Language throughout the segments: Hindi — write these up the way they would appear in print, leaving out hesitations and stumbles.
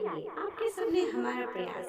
आइए आपके सामने हमारा प्रयास।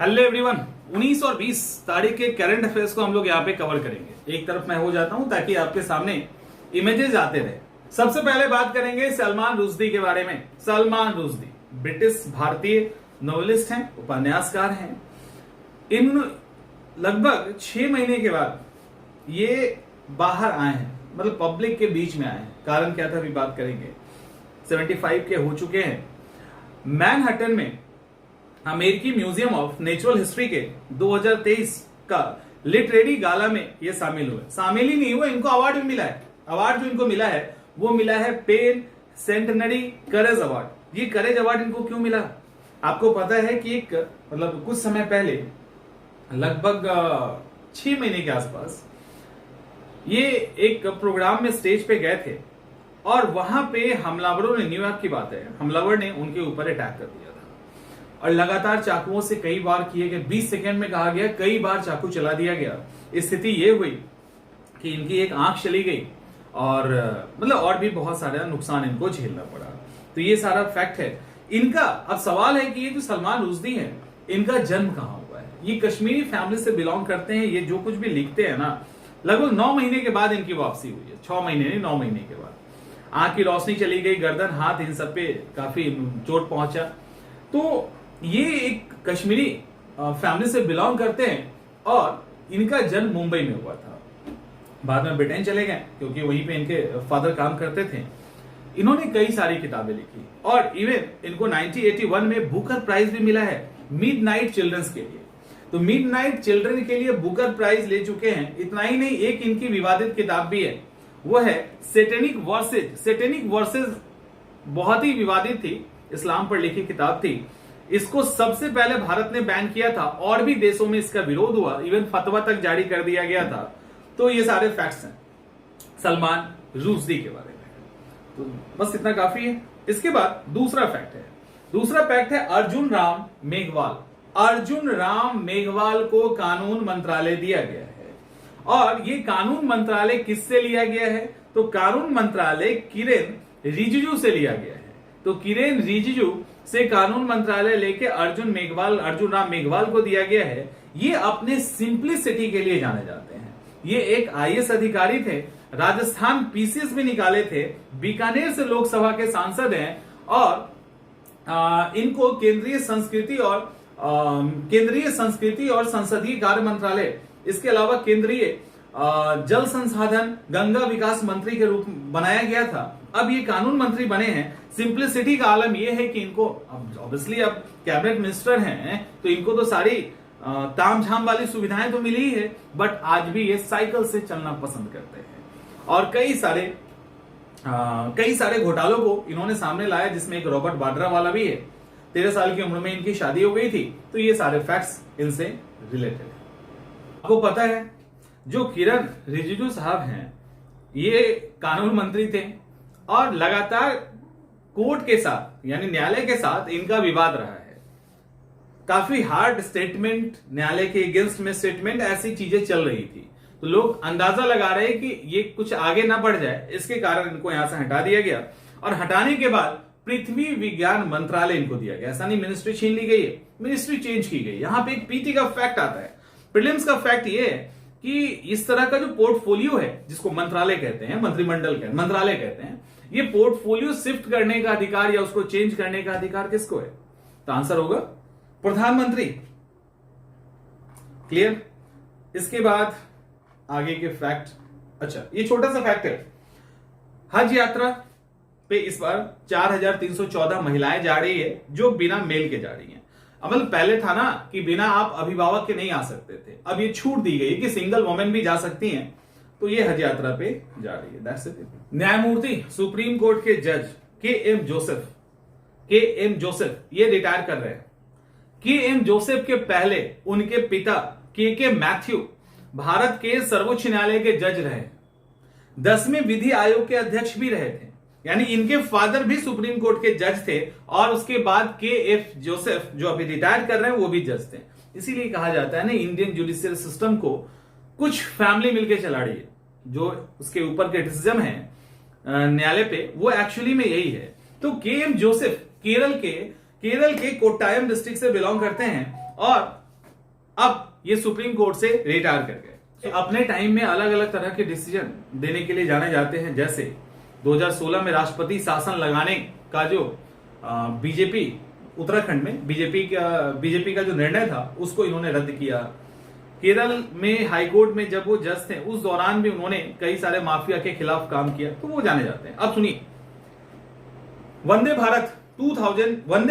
हेलो एवरीवन, 19 और 20 तारीख के करंट अफेयर्स को हम लोग यहाँ पे कवर करेंगे। एक तरफ मैं हो जाता हूँ ताकि आपके सामने इमेजेस आते रहे। सबसे पहले बात करेंगे सलमान रुश्दी के बारे में। सलमान रुश्दी ब्रिटिश भारतीय नॉवेलिस्ट हैं, उपन्यासकार हैं। इन लगभग 6 महीने के बाद ये बाहर आए हैं, मतलब पब्लिक के बीच में आए हैं। कारण क्या था अभी बात करेंगे। 75 के हो चुके हैं। मैनहट्टन में अमेरिकी म्यूजियम ऑफ नेचुरल हिस्ट्री के 2023 का लिटरेरी गाला में ये शामिल हुए। शामिल ही नहीं हुए, इनको अवार्ड भी मिला है। अवार्ड जो इनको मिला है वो मिला है पेन सेंटेनरी करेज अवार्ड। ये करेज अवार्ड इनको क्यों मिला? आपको पता है कि एक मतलब कुछ समय पहले, लगभग 6 महीने के आसपास, ये एक प्रोग्राम में स्टेज पे गए थे और वहां पे हमलावरों ने, न्यूयॉर्क की बात है, हमलावर ने उनके ऊपर अटैक कर दिया था और लगातार चाकुओं से कई बार किए गए। 20 सेकंड में कहा गया कई बार चाकू चला दिया गया। स्थिति ये हुई कि इनकी एक आंख चली गई और मतलब और भी बहुत सारा नुकसान इनको झेलना पड़ा। तो ये सारा फैक्ट है इनका। अब सवाल है कि ये जो सलमान रुश्दी है, इनका जन्म कहां हुआ है? ये कश्मीरी फैमिली से बिलोंग करते हैं। ये जो कुछ भी लिखते हैं ना, लगभग 9 महीने के बाद इनकी वापसी हुई है। 6 महीने नहीं, 9 महीने के बाद आंख की रोशनी चली गई, गर्दन, हाथ, इन सब पे काफी चोट पहुंचा। तो ये एक कश्मीरी फैमिली से बिलोंग करते हैं और इनका जन्म मुंबई में हुआ था। बाद में ब्रिटेन चले गए क्योंकि वहीं पे इनके फादर काम करते थे। इन्होंने कई सारी किताबें लिखी और इवन इनको 1981 में बुकर प्राइज भी मिला है मिडनाइट चिल्ड्रंस के लिए। तो मिडनाइट चिल्ड्रन के लिए बुकर प्राइज ले चुके हैं। इतना ही नहीं, एक इनकी विवादित किताब भी है, वो है सेटेनिक वर्सेज। सेटेनिक वर्सेज बहुत ही विवादित थी, इस्लाम पर लिखी किताब थी। इसको सबसे पहले भारत ने बैन किया था और भी देशों में इसका विरोध हुआ, इवन फतवा तक जारी कर दिया गया था। तो ये सारे फैक्ट्स हैं सलमान रुश्दी के बारे में। तो बस इतना काफी है। इसके बाद दूसरा फैक्ट है अर्जुन राम मेघवाल। अर्जुन राम मेघवाल को कानून मंत्रालय दिया गया है और ये कानून मंत्रालय किससे लिया गया है? तो कानून मंत्रालय किरेन रिजिजू से लिया गया है। तो किरेन रिजिजू से कानून मंत्रालय लेके अर्जुन राम मेघवाल को दिया गया है। ये अपने सिंप्लिसिटी के लिए जाने जाते हैं। ये एक आईएएस अधिकारी थे, राजस्थान पीसीएस भी निकाले थे, बीकानेर से लोकसभा के सांसद हैं और इनको केंद्रीय संस्कृति और संसदीय कार्य मंत्रालय, इसके अलावा केंद्रीय जल संसाधन गंगा विकास मंत्री के रूप में बनाया गया था। अब ये कानून मंत्री बने हैं। सिंप्लिसिटी का आलम ये है कि इनको ऑब्वियसली अब कैबिनेट मिनिस्टर हैं तो इनको तो सारी तामझाम वाली सुविधाएं तो मिली ही है, बट आज भी ये साइकिल से चलना पसंद करते हैं और कई सारे घोटालों को इन्होंने सामने लाया, जिसमें एक रॉबर्ट वाड्रा वाला भी है। 13 साल की उम्र में इनकी शादी हो गई थी। तो ये सारे फैक्ट्स इनसे रिलेटेड है। आपको पता है जो किरेन रिजिजू साहब हैं, ये कानून मंत्री थे और लगातार कोर्ट के साथ, यानी न्यायालय के साथ इनका विवाद रहा है। काफी हार्ड स्टेटमेंट, न्यायालय के अगेंस्ट में स्टेटमेंट, ऐसी चीजें चल रही थी। तो लोग अंदाजा लगा रहे हैं कि ये कुछ आगे ना बढ़ जाए, इसके कारण इनको यहां से हटा दिया गया। और हटाने के बाद पृथ्वी विज्ञान मंत्रालय इनको दिया गया। ऐसा नहीं मिनिस्ट्री छीन ली गई है, मिनिस्ट्री चेंज की गई। यहां पे एक पीटी का फैक्ट आता है। प्रीलिम्स का फैक्ट ये है कि इस तरह का जो पोर्टफोलियो है, जिसको मंत्रालय कहते हैं, मंत्रालय कहते हैं, ये पोर्टफोलियो शिफ्ट करने का अधिकार या उसको चेंज करने का अधिकार किसको है? तो आंसर होगा प्रधानमंत्री। क्लियर? इसके बाद आगे के फैक्ट, अच्छा ये छोटा सा फैक्ट है, हज यात्रा पे इस बार 4314 महिलाएं जा रही है जो बिना मेल के जा रही हैं। मतलब पहले था ना कि बिना आप अभिभावक के नहीं आ सकते थे, अब ये छूट दी गई कि सिंगल वुमेन भी जा सकती हैं। तो ये हज यात्रा पे जा रही है। That's it. न्यायमूर्ति सुप्रीम कोर्ट के जज के एम जोसेफ ये रिटायर कर रहे हैं। के एम जोसेफ के पहले उनके पिता के मैथ्यू भारत के सर्वोच्च न्यायालय के जज रहे, 10वें विधि आयोग के अध्यक्ष भी रहे थे। यानी इनके फादर भी सुप्रीम कोर्ट के जज थे और उसके बाद के एफ जोसेफ जो अभी रिटायर कर रहे हैं वो भी जज थे। इसीलिए कहा जाता है ना, इंडियन जुडिशियल सिस्टम को कुछ फैमिली मिलकर चला रही है। जो उसके ऊपर क्रिटिसिज्म है न्यायालय पे, वो एक्चुअली में यही है। तो के एम जोसेफ केरल के कोट्टायम डिस्ट्रिक्ट से बिलोंग करते हैं और अब ये सुप्रीम कोर्ट से रिटायर कर गए। अपने टाइम में अलग अलग तरह के डिसीजन देने के लिए जाने जाते हैं, जैसे 2016 में शासन लगाने का जो बीजेपी उत्तराखंड में बीजेपी का जो निर्णय था उसको इन्होंने रद्द किया। केरल में हाईकोर्ट में जब वो जज थे उस दौरान भी उन्होंने कई सारे माफिया के खिलाफ काम किया, तो वो जाने जाते हैं। अब सुनिए, वंदे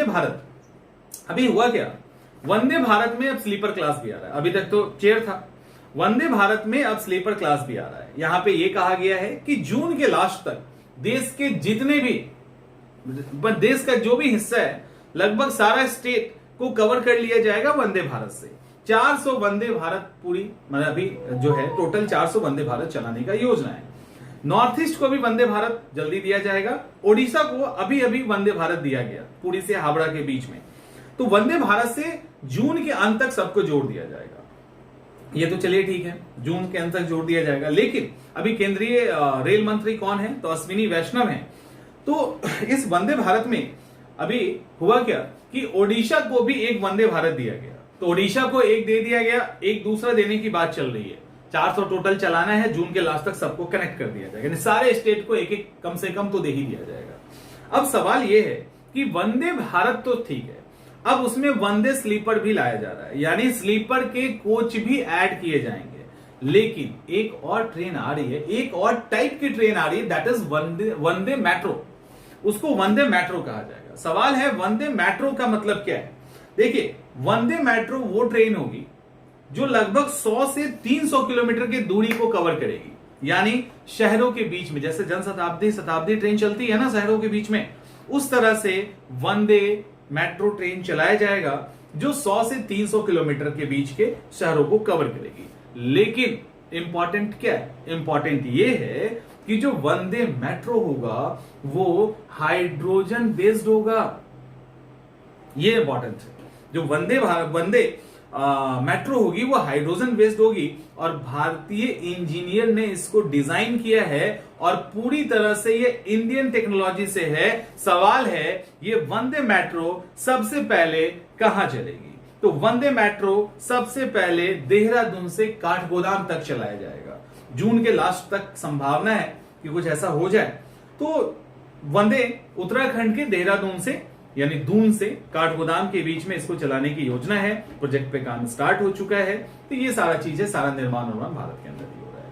भारत अभी हुआ क्या, वंदे भारत में अब स्लीपर क्लास भी आ रहा है। अभी तक तो चेयर था, वंदे भारत में अब स्लीपर क्लास भी आ रहा है। यहां पे ये कहा गया है कि जून के लास्ट तक देश के जितने भी देश का जो भी हिस्सा है लगभग सारा स्टेट को कवर कर लिया जाएगा वंदे भारत से। 400 वंदे भारत पूरी मतलब अभी जो है टोटल 400 वंदे भारत चलाने का योजना है। नॉर्थ ईस्ट को भी वंदे भारत जल्दी दिया जाएगा। ओडिशा को अभी अभी वंदे भारत दिया गया, पुरी से हावड़ा के बीच में। तो वंदे भारत से जून के अंत तक सबको जोड़ दिया जाएगा। ये तो चलिए ठीक है, जून के अंत तक जोड़ दिया जाएगा। लेकिन अभी केंद्रीय रेल मंत्री कौन है, तो अश्विनी वैष्णव है। तो इस वंदे भारत में अभी हुआ क्या कि ओडिशा को भी एक वंदे भारत दिया गया। तो ओडिशा को एक दे दिया गया, एक दूसरा देने की बात चल रही है। 400 टोटल चलाना है, जून के लास्ट तक सबको कनेक्ट कर दिया जाएगा, सारे स्टेट को एक एक कम से कम तो दे ही दिया जाएगा। अब सवाल यह है कि वंदे भारत तो ठीक है, अब उसमें वंदे स्लीपर भी लाया जा रहा है, यानी स्लीपर के कोच भी ऐड किए जाएंगे। लेकिन एक और ट्रेन आ रही है, एक और टाइप की ट्रेन आ रही है, दैट इज वंदे मेट्रो। उसको वंदे मेट्रो कहा जाएगा। सवाल है वंदे मेट्रो का मतलब क्या है। देखिए, वंदे मेट्रो वो ट्रेन होगी जो लगभग 100 से 300 किलोमीटर की दूरी को कवर करेगी, यानी शहरों के बीच में, जैसे शताब्दी ट्रेन चलती है ना शहरों के बीच में, उस तरह से वंदे मेट्रो ट्रेन चलाया जाएगा जो 100 से 300 किलोमीटर के बीच के शहरों को कवर करेगी। लेकिन इंपॉर्टेंट क्या है, इंपॉर्टेंट ये है कि जो वंदे मेट्रो होगा वो हाइड्रोजन बेस्ड होगा। ये इंपॉर्टेंट है। जो वंदे मेट्रो होगी वो हाइड्रोजन बेस्ड होगी और भारतीय इंजीनियर ने इसको डिजाइन किया है और पूरी तरह से ये इंडियन टेक्नोलॉजी से है। सवाल है ये वंदे मेट्रो सबसे पहले कहां चलेगी, तो वंदे मेट्रो सबसे पहले देहरादून से काठगोदाम तक चलाया जाएगा। जून के लास्ट तक संभावना है कि कुछ ऐसा हो जाए। तो वंदे उत्तराखंड के देहरादून से यानी दून से काठगोदाम के बीच में इसको चलाने की योजना है। प्रोजेक्ट पे काम स्टार्ट हो चुका है। तो ये सारा चीजें, सारा निर्माण भारत के अंदर ही हो रहा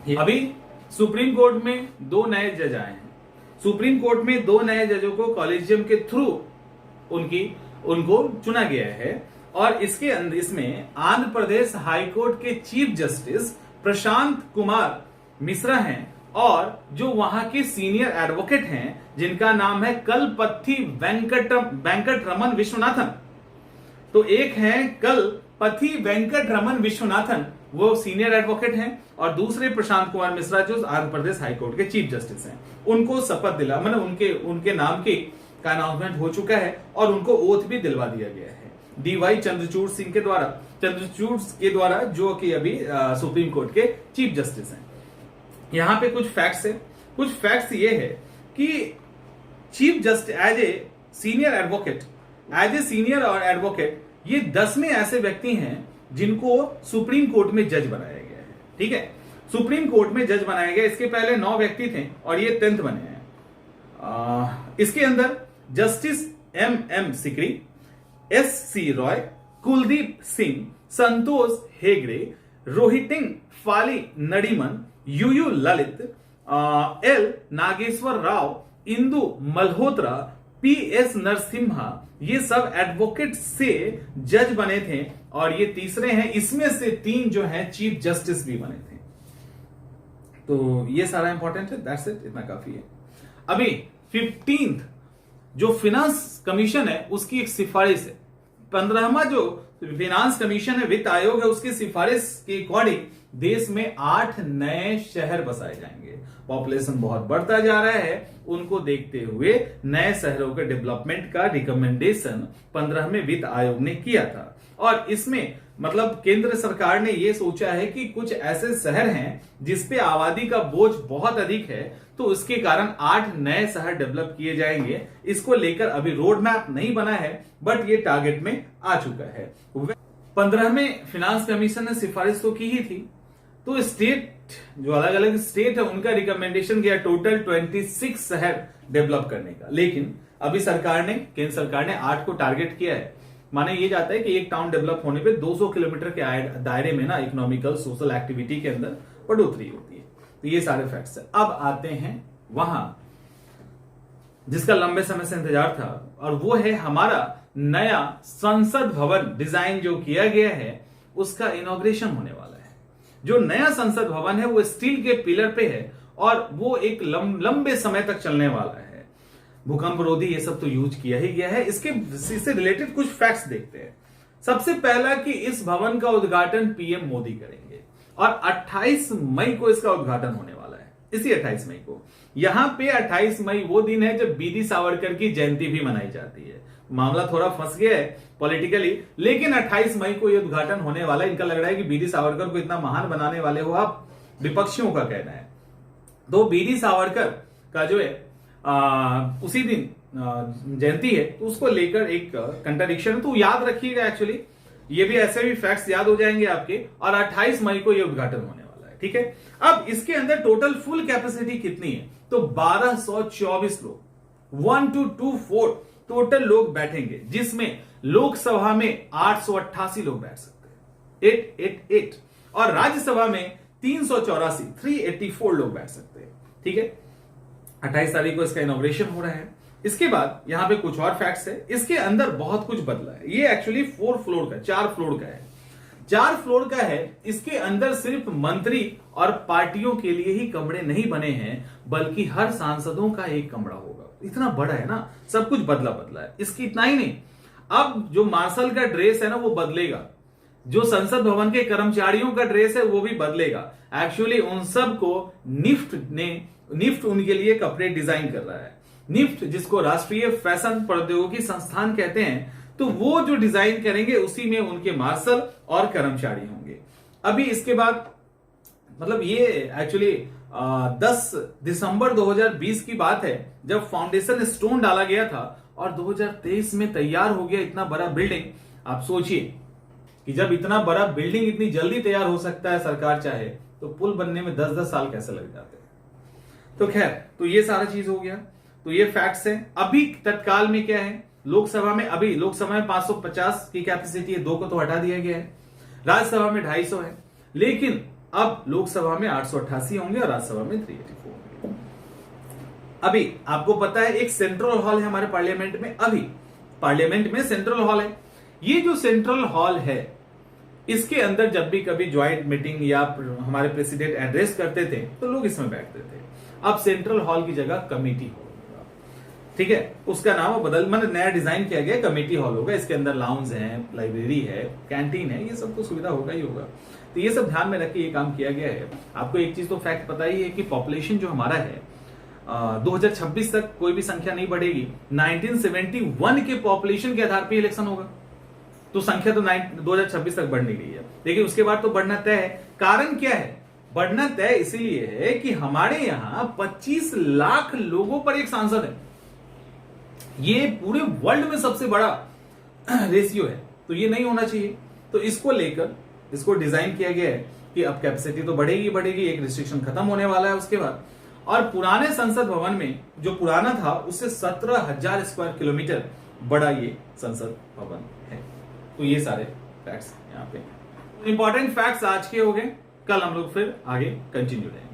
है। अभी सुप्रीम कोर्ट में 2 नए जज आए हैं। सुप्रीम कोर्ट में 2 नए जजों को कॉलेजियम के थ्रू उनको चुना गया है और इसमें आंध्र प्रदेश हाईकोर्ट के चीफ जस्टिस प्रशांत कुमार मिश्रा हैं और जो वहां के सीनियर एडवोकेट हैं जिनका नाम है कलपथी वेंकट रमन विश्वनाथन। तो एक है कलपथी वेंकट रमन विश्वनाथन, वो सीनियर एडवोकेट हैं, और दूसरे प्रशांत कुमार मिश्रा जो आंध्र प्रदेश हाईकोर्ट के चीफ जस्टिस हैं। उनको शपथ दिला मतलब उनके नाम का अनाउंसमेंट हो चुका है और उनको ओथ भी दिलवा दिया गया है डीवाई चंद्रचूड़ के द्वारा जो कि अभी सुप्रीम कोर्ट के चीफ जस्टिस हैं। यहां पे कुछ फैक्ट्स है। कुछ फैक्ट्स ये है कि chief justice as a senior और एडवोकेट ये 10 में ऐसे व्यक्ति हैं जिनको सुप्रीम कोर्ट में जज बनाया गया है। ठीक है, सुप्रीम कोर्ट में जज बनाया गया। इसके पहले 9 व्यक्ति थे और ये 10th बने हैं। इसके अंदर justice MM Sikri, SC Roy, Kuldeep Singh, Santosh Hegde, Rohinton Fali Nariman, UU Lalit, L Nageswara Rao, Indu Malhotra, PS Narasimha, ये सब एडवोकेट से जज बने थे और ये तीसरे हैं। इसमें से 3 जो हैं चीफ जस्टिस भी बने थे। तो ये सारा इंपॉर्टेंट है, दैट्स इट, इतना काफी है। अभी 15th जो फिनांस कमीशन है उसकी एक सिफारिश है। 15वां जो फिनांस कमीशन है, वित्त आयोग है, उसकी सिफारिश के अकॉर्डिंग देश में 8 नए शहर बसाए जाएंगे। पॉपुलेशन बहुत बढ़ता जा रहा है, उनको देखते हुए नए शहरों के डेवलपमेंट का रिकमेंडेशन 15वें वित्त आयोग ने किया था और इसमें मतलब केंद्र सरकार ने ये सोचा है कि कुछ ऐसे शहर हैं जिसपे आबादी का बोझ बहुत अधिक है, तो उसके कारण 8 नए शहर डेवलप किए जाएंगे। इसको लेकर अभी रोड मैप नहीं बना है, बट ये टारगेट में आ चुका है। 15वें फिनांस कमीशन ने सिफारिश तो की ही थी, तो स्टेट जो अलग अलग स्टेट है उनका रिकमेंडेशन किया टोटल 26 शहर डेवलप करने का। लेकिन अभी केंद्र सरकार ने 8 को टारगेट किया है। माने ये जाता है कि एक टाउन डेवलप होने पे 200 किलोमीटर के दायरे में ना इकोनॉमिकल सोशल एक्टिविटी के अंदर बढ़ोतरी होती है। तो ये सारे फैक्ट्स है। अब आते हैं वहां जिसका लंबे समय से इंतजार था, और वो है हमारा नया संसद भवन डिजाइन जो किया गया है, उसका इनॉग्रेशन होने वाला है। जो नया संसद भवन है वो स्टील के पिलर पे है और वो एक लंबे समय तक चलने वाला है। भूकंप रोधी ये सब तो यूज किया ही गया है। इससे रिलेटेड कुछ फैक्ट्स देखते हैं। सबसे पहला कि इस भवन का उद्घाटन पीएम मोदी करेंगे और 28 मई को इसका उद्घाटन होने वाला है। इसी 28 मई को यहां पे 28 मई वो दिन है जब बीडी सावरकर की जयंती भी मनाई जाती है। मामला थोड़ा फंस गया है पॉलिटिकली, लेकिन 28 मई को यह उद्घाटन होने वाला है। इनका लग रहा है कि बीडी सावरकर को इतना महान बनाने वाले हो आप, विपक्षियों का कहना है। तो बीडी सावरकर का जो है उसी दिन जयंती है, तो उसको लेकर एक कंट्राडिक्शन है, तो याद रखिएगा। एक्चुअली ये भी ऐसे भी फैक्ट्स याद हो जाएंगे आपके। और 28 मई को ये उद्घाटन होने वाला है, ठीक है। अब इसके अंदर टोटल फुल कैपेसिटी कितनी है, तो 1224 लोग, 1 to 24 टोटल लोग बैठेंगे, जिसमें लोकसभा में 888 लोग बैठ सकते हैं, 888, और राज्यसभा में 384 लोग बैठ सकते हैं, ठीक है। 28 तारीख को इसका इनॉग्रेशन हो रहा है। इसके बाद यहां पे कुछ और फैक्ट्स है। इसके अंदर बहुत कुछ बदला है। ये एक्चुअली 4 फ्लोर का, 4 फ्लोर का है, 4 फ्लोर का है। इसके अंदर सिर्फ मंत्री और पार्टियों के लिए ही कमरे नहीं बने हैं, बल्कि हर सांसदों का एक कमरा होगा। इतना बड़ा है ना, सब कुछ बदला है। इसकी इतना ही नहीं, अब जो मार्शल का ड्रेस है ना वो बदलेगा, जो संसद भवन के कर्मचारियों का ड्रेस है वो भी बदलेगा। एक्चुअली उन सब को निफ्ट उनके लिए कपड़े डिजाइन कर रहा है। निफ्ट जिसको राष्ट्रीय फैशन प्रौद्योगिकी संस्थान कहते हैं, तो वो जो डिजाइन करेंगे उसी में उनके मार्शल और कर्मचारी होंगे। अभी इसके बाद मतलब ये एक्चुअली 10 दिसंबर 2020 की बात है, जब फाउंडेशन स्टोन डाला गया था और 2023 में तैयार हो गया इतना बड़ा बिल्डिंग। आप सोचिए कि जब इतना बड़ा बिल्डिंग इतनी जल्दी तैयार हो सकता है, सरकार चाहे तो पुल बनने में 10-10 साल कैसे लग जाते हैं। तो खैर, तो ये सारा चीज हो गया। तो ये फैक्ट्स है। अभी तत्काल में क्या है, लोकसभा में 550 की कैपेसिटी है, 2 को तो हटा दिया गया है। राज्यसभा में 250 है, लेकिन अब लोकसभा में 888 होंगे और राज्यसभा में 384 होंगे। अभी आपको पता है एक सेंट्रल हॉल है हमारे पार्लियामेंट में। अभी पार्लियामेंट में सेंट्रल हॉल है। ये जो सेंट्रल हॉल है, इसके अंदर जब भी कभी ज्वाइंट मीटिंग या हमारे प्रेसिडेंट एड्रेस करते थे तो लोग इसमें बैठते थे। अब सेंट्रल हॉल की जगह कमेटी हॉल होगा, ठीक है। उसका नाम मतलब नया डिजाइन किया गया, कमेटी हॉल होगा। इसके अंदर लाउंज है, लाइब्रेरी है, कैंटीन है, ये सब तो सुविधा होगा ही होगा। तो ये सब ध्यान में रख के ये काम किया गया है। आपको एक चीज तो फैक्ट पता ही है कि पॉपुलेशन जो हमारा है 2026 तक कोई भी संख्या नहीं बढ़ेगी। 1971 के पॉपुलेशन के आधार पर इलेक्शन होगा, तो संख्या तो 2026 तक बढ़ नहीं रही है, लेकिन उसके बाद तो बढ़ना तय है। कारण क्या है, बढ़ना तय इसीलिए है कि हमारे यहां 25 लाख लोगों पर एक सांसद है। ये पूरे वर्ल्ड में सबसे बड़ा रेशियो है, तो ये नहीं होना चाहिए। तो इसको लेकर इसको डिजाइन किया गया है कि अब कैपेसिटी तो बढ़ेगी, एक रिस्ट्रिक्शन खत्म होने वाला है उसके बाद। और पुराने संसद भवन में जो पुराना था उससे 17,000 स्क्वायर किलोमीटर बड़ा ये संसद भवन है। तो ये सारे फैक्ट्स यहाँ पे इंपॉर्टेंट फैक्ट्स आज के हो गए। कल हम लोग फिर आगे कंटिन्यू रहेंगे।